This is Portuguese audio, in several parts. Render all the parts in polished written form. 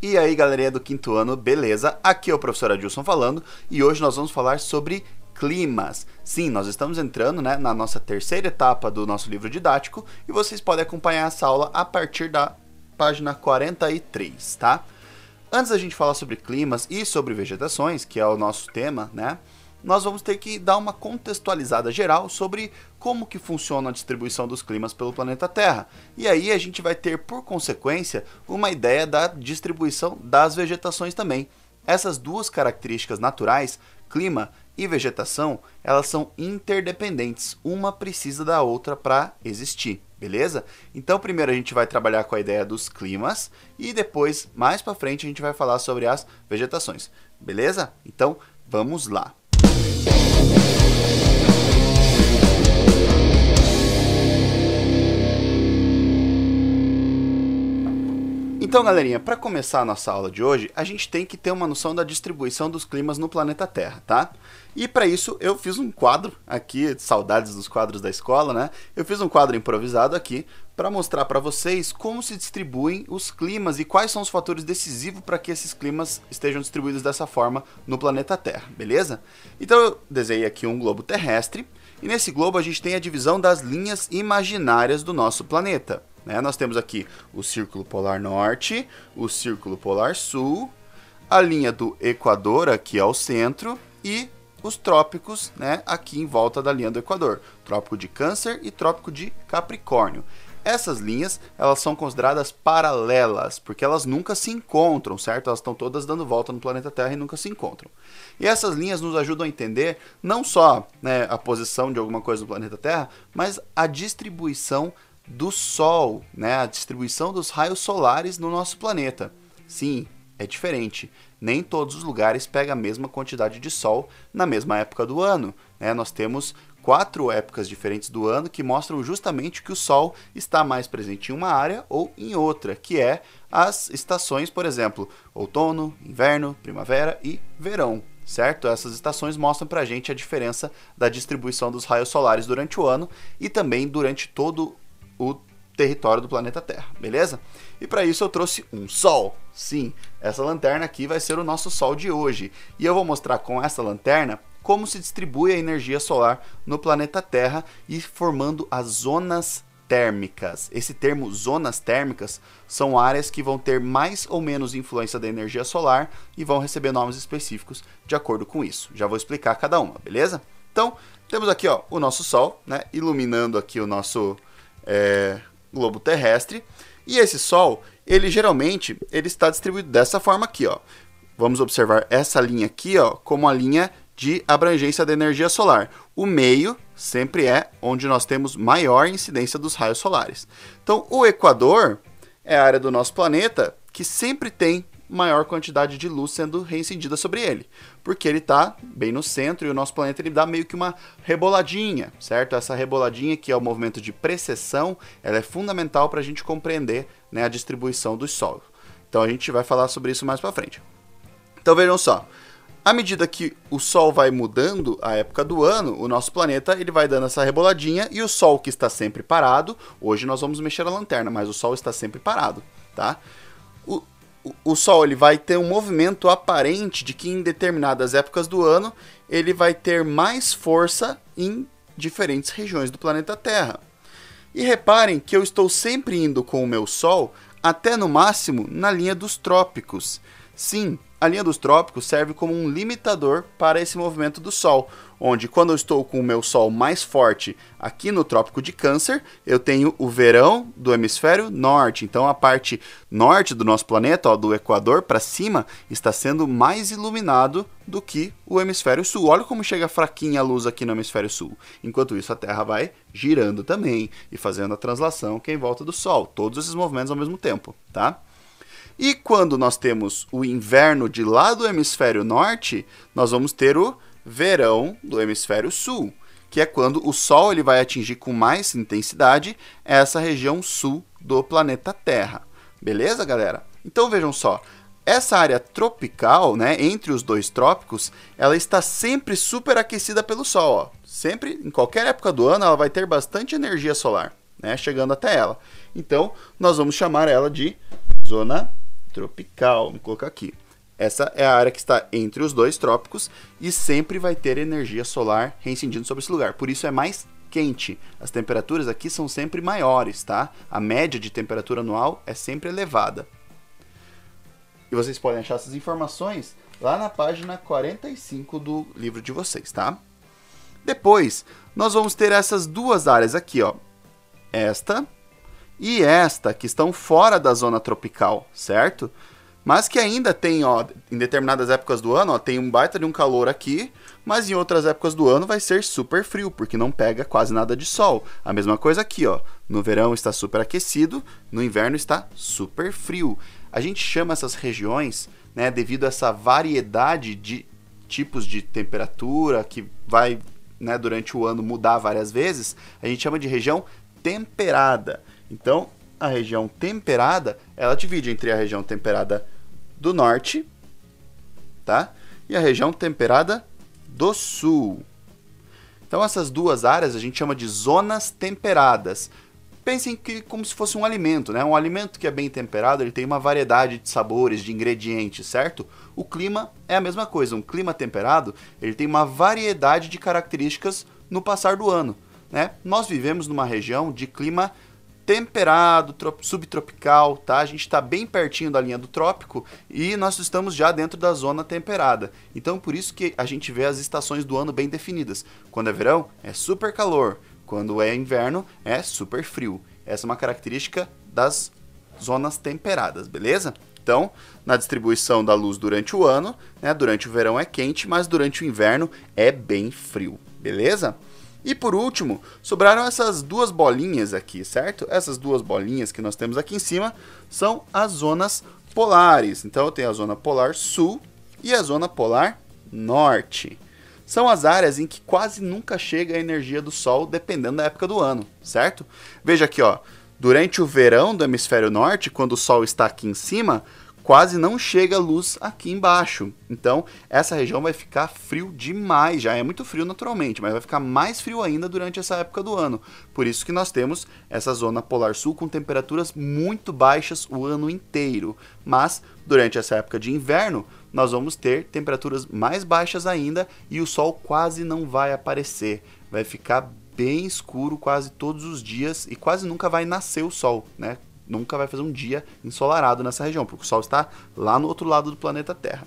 E aí, galerinha do quinto ano, beleza? Aqui é o professor Adilson falando e hoje nós vamos falar sobre climas. Sim, nós estamos entrando, na nossa terceira etapa do nosso livro didático e vocês podem acompanhar essa aula a partir da página 43, tá? Antes da gente falar sobre climas e sobre vegetações, que é o nosso tema, nós vamos ter que dar uma contextualizada geral sobre como que funciona a distribuição dos climas pelo planeta Terra. E aí a gente vai ter, por consequência, uma ideia da distribuição das vegetações também. Essas duas características naturais, clima e vegetação, elas são interdependentes. Uma precisa da outra para existir, beleza? Então primeiro a gente vai trabalhar com a ideia dos climas e depois, mais para frente, a gente vai falar sobre as vegetações, beleza? Então vamos lá. Então, galerinha, para começar a nossa aula de hoje, a gente tem que ter uma noção da distribuição dos climas no planeta Terra, tá? E para isso eu fiz um quadro aqui, saudades dos quadros da escola, Eu fiz um quadro improvisado aqui para mostrar para vocês como se distribuem os climas e quais são os fatores decisivos para que esses climas estejam distribuídos dessa forma no planeta Terra, beleza? Então eu desenhei aqui um globo terrestre e nesse globo a gente tem a divisão das linhas imaginárias do nosso planeta. Nós temos aqui o Círculo Polar Norte, o Círculo Polar Sul, a linha do Equador aqui ao centro e os trópicos aqui em volta da linha do Equador, Trópico de Câncer e Trópico de Capricórnio. Essas linhas, elas são consideradas paralelas, porque elas nunca se encontram, certo? Elas estão todas dando volta no planeta Terra e nunca se encontram. E essas linhas nos ajudam a entender não só a posição de alguma coisa no planeta Terra, mas a distribuição do Sol, a distribuição dos raios solares no nosso planeta. Sim, é diferente. Nem todos os lugares pegam a mesma quantidade de Sol na mesma época do ano. Nós temos 4 épocas diferentes do ano que mostram justamente que o Sol está mais presente em uma área ou em outra, que é as estações, por exemplo, outono, inverno, primavera e verão. Certo? Essas estações mostram pra gente a diferença da distribuição dos raios solares durante o ano e também durante todo o território do planeta Terra, beleza? E para isso eu trouxe um Sol. Sim, essa lanterna aqui vai ser o nosso Sol de hoje. E eu vou mostrar com essa lanterna como se distribui a energia solar no planeta Terra e formando as zonas térmicas. Esse termo zonas térmicas são áreas que vão ter mais ou menos influência da energia solar e vão receber nomes específicos de acordo com isso. Já vou explicar cada uma, beleza? Então, temos aqui o nosso Sol, iluminando aqui o nosso globo terrestre. E esse Sol, ele geralmente está distribuído dessa forma aqui, Vamos observar essa linha aqui, como a linha de abrangência da energia solar. O meio sempre é onde nós temos maior incidência dos raios solares. Então, o Equador é a área do nosso planeta que sempre tem maior quantidade de luz sendo reincidida sobre ele, porque ele está bem no centro e o nosso planeta ele dá meio que uma reboladinha, certo? Essa reboladinha, que é o movimento de precessão, ela é fundamental para a gente compreender a distribuição do Sol. Então a gente vai falar sobre isso mais para frente. Então vejam só, à medida que o Sol vai mudando a época do ano, o nosso planeta ele vai dando essa reboladinha e o Sol que está sempre parado, hoje nós vamos mexer a lanterna, mas o Sol está sempre parado, tá? O Sol ele vai ter um movimento aparente de que em determinadas épocas do ano ele vai ter mais força em diferentes regiões do planeta Terra. E reparem que eu estou sempre indo com o meu Sol até no máximo na linha dos trópicos. Sim, a linha dos trópicos serve como um limitador para esse movimento do Sol, onde quando eu estou com o meu Sol mais forte aqui no Trópico de Câncer, eu tenho o verão do hemisfério norte. Então a parte norte do nosso planeta, do Equador para cima, está sendo mais iluminado do que o hemisfério sul. Olha como chega fraquinha a luz aqui no hemisfério sul. Enquanto isso a Terra vai girando também e fazendo a translação que é em volta do Sol. Todos esses movimentos ao mesmo tempo, tá? E quando nós temos o inverno de lá do hemisfério norte, nós vamos ter o verão do hemisfério sul, que é quando o Sol ele vai atingir com mais intensidade essa região sul do planeta Terra. Beleza, galera? Então vejam só, essa área tropical, entre os dois trópicos, ela está sempre superaquecida pelo Sol. Sempre, em qualquer época do ano, ela vai ter bastante energia solar, chegando até ela. Então, nós vamos chamar ela de zona tropical. Vamos colocar aqui. Essa é a área que está entre os dois trópicos e sempre vai ter energia solar reincidindo sobre esse lugar. Por isso é mais quente. As temperaturas aqui são sempre maiores, tá? A média de temperatura anual é sempre elevada. E vocês podem achar essas informações lá na página 45 do livro de vocês, tá? Depois, nós vamos ter essas duas áreas aqui, ó. Esta e esta, que estão fora da zona tropical, certo? Mas que ainda tem, ó, em determinadas épocas do ano, ó, tem um baita de um calor aqui, mas em outras épocas do ano vai ser super frio, porque não pega quase nada de sol. A mesma coisa aqui, ó. No verão está super aquecido, no inverno está super frio. A gente chama essas regiões, né, devido a essa variedade de tipos de temperatura que vai, né, durante o ano mudar várias vezes, a gente chama de região temperada. Então, a região temperada, ela divide entre a região temperada do norte, tá? E a região temperada do sul. Então, essas duas áreas a gente chama de zonas temperadas. Pensem que como se fosse um alimento, né? Um alimento que é bem temperado, ele tem uma variedade de sabores, de ingredientes, certo? O clima é a mesma coisa. Um clima temperado, ele tem uma variedade de características no passar do ano, né? Nós vivemos numa região de clima temperado, subtropical, tá? A gente está bem pertinho da linha do trópico e nós estamos já dentro da zona temperada. Então, por isso que a gente vê as estações do ano bem definidas. Quando é verão, é super calor. Quando é inverno, é super frio. Essa é uma característica das zonas temperadas, beleza? Então, na distribuição da luz durante o ano, né, durante o verão é quente, mas durante o inverno é bem frio, beleza? E por último, sobraram essas duas bolinhas aqui, certo? Essas duas bolinhas que nós temos aqui em cima são as zonas polares. Então eu tenho a zona polar sul e a zona polar norte. São as áreas em que quase nunca chega a energia do sol, dependendo da época do ano, certo? Veja aqui, ó, durante o verão do hemisfério norte, quando o sol está aqui em cima, quase não chega luz aqui embaixo. Então, essa região vai ficar frio demais. Já é muito frio naturalmente, mas vai ficar mais frio ainda durante essa época do ano. Por isso que nós temos essa zona polar sul com temperaturas muito baixas o ano inteiro. Mas, durante essa época de inverno, nós vamos ter temperaturas mais baixas ainda e o sol quase não vai aparecer. Vai ficar bem escuro quase todos os dias e quase nunca vai nascer o sol, né? Nunca vai fazer um dia ensolarado nessa região, porque o Sol está lá no outro lado do planeta Terra.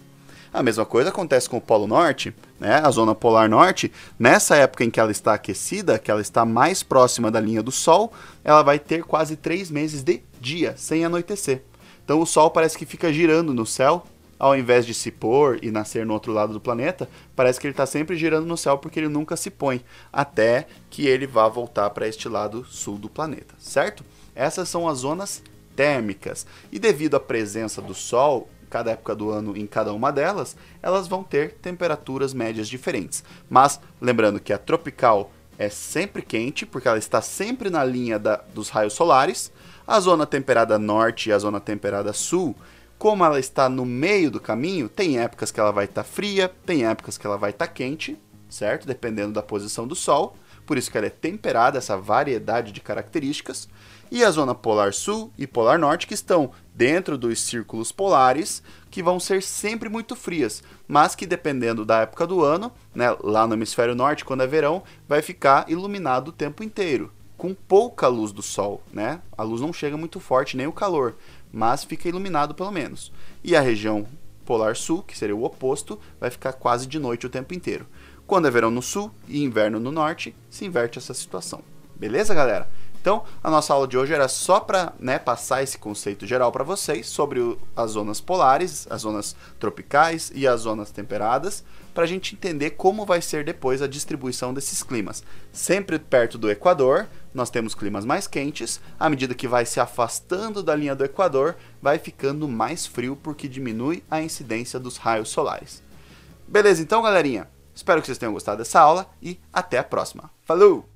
A mesma coisa acontece com o Polo Norte, né? A zona polar norte, nessa época em que ela está aquecida, que ela está mais próxima da linha do Sol, ela vai ter quase 3 meses de dia, sem anoitecer. Então o Sol parece que fica girando no céu, ao invés de se pôr e nascer no outro lado do planeta, parece que ele está sempre girando no céu porque ele nunca se põe, até que ele vá voltar para este lado sul do planeta, certo? Essas são as zonas térmicas. E devido à presença do Sol, cada época do ano em cada uma delas, elas vão ter temperaturas médias diferentes. Mas lembrando que a tropical é sempre quente, porque ela está sempre na linha dos raios solares. A zona temperada norte e a zona temperada sul, como ela está no meio do caminho, tem épocas que ela vai estar fria, tem épocas que ela vai estar quente, certo? Dependendo da posição do Sol. Por isso que ela é temperada, essa variedade de características. E a zona polar sul e polar norte, que estão dentro dos círculos polares, que vão ser sempre muito frias, mas que dependendo da época do ano, né, lá no hemisfério norte, quando é verão, vai ficar iluminado o tempo inteiro, com pouca luz do sol, né? A luz não chega muito forte, nem o calor, mas fica iluminado pelo menos. E a região polar sul, que seria o oposto, vai ficar quase de noite o tempo inteiro. Quando é verão no sul e inverno no norte, se inverte essa situação. Beleza, galera? Então, a nossa aula de hoje era só para, né, passar esse conceito geral para vocês sobre as zonas polares, as zonas tropicais e as zonas temperadas, para a gente entender como vai ser depois a distribuição desses climas. Sempre perto do Equador, nós temos climas mais quentes, à medida que vai se afastando da linha do Equador, vai ficando mais frio porque diminui a incidência dos raios solares. Beleza, então, galerinha? Espero que vocês tenham gostado dessa aula e até a próxima. Falou!